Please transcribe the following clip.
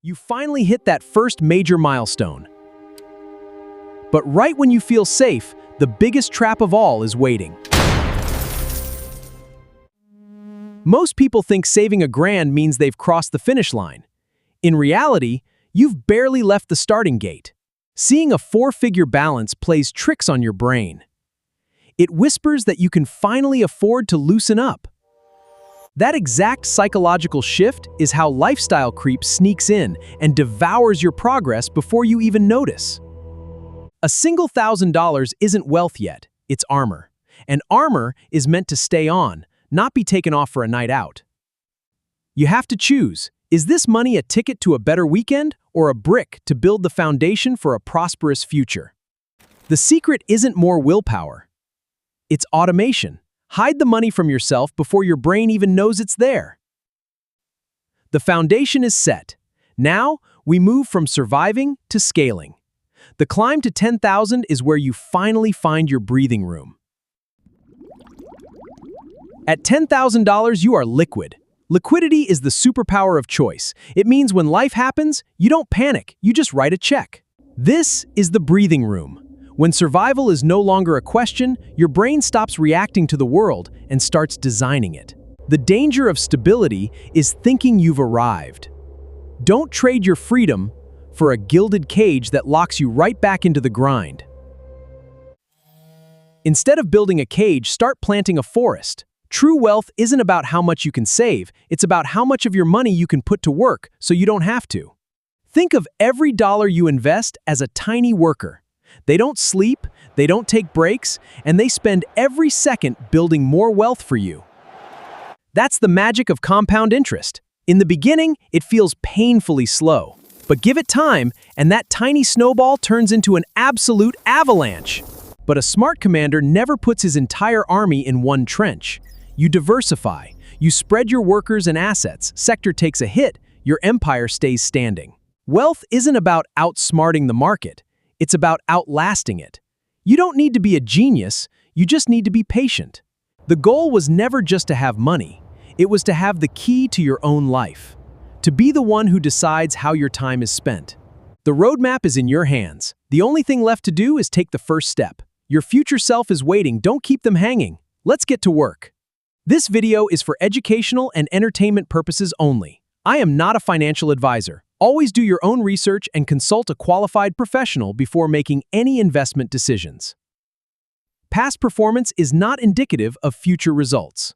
You finally hit that first major milestone. But right when you feel safe, the biggest trap of all is waiting. Most people think saving $1,000 means they've crossed the finish line. In reality, you've barely left the starting gate. Seeing a four-figure balance plays tricks on your brain. It whispers that you can finally afford to loosen up. That exact psychological shift is how lifestyle creep sneaks in and devours your progress before you even notice. A single $1,000 isn't wealth yet, it's armor. And armor is meant to stay on, not be taken off for a night out. You have to choose. Is this money a ticket to a better weekend or a brick to build the foundation for a prosperous future? The secret isn't more willpower. It's automation. Hide the money from yourself before your brain even knows it's there. The foundation is set. Now, we move from surviving to scaling. The climb to 10,000 is where you finally find your breathing room. At $10,000, you are liquid. Liquidity is the superpower of choice. It means when life happens, you don't panic, you just write a check. This is the breathing room. When survival is no longer a question, your brain stops reacting to the world and starts designing it. The danger of stability is thinking you've arrived. Don't trade your freedom for a gilded cage that locks you right back into the grind. Instead of building a cage, start planting a forest. True wealth isn't about how much you can save, it's about how much of your money you can put to work so you don't have to. Think of every dollar you invest as a tiny worker. They don't sleep, they don't take breaks, and they spend every second building more wealth for you. That's the magic of compound interest. In the beginning, it feels painfully slow. But give it time, and that tiny snowball turns into an absolute avalanche. But a smart commander never puts his entire army in one trench. You diversify. You spread your workers and assets. Sector takes a hit, your empire stays standing. Wealth isn't about outsmarting the market. It's about outlasting it. You don't need to be a genius, you just need to be patient. The goal was never just to have money. It was to have the key to your own life. To be the one who decides how your time is spent. The roadmap is in your hands. The only thing left to do is take the first step. Your future self is waiting, don't keep them hanging. Let's get to work. This video is for educational and entertainment purposes only. I am not a financial advisor. Always do your own research and consult a qualified professional before making any investment decisions. Past performance is not indicative of future results.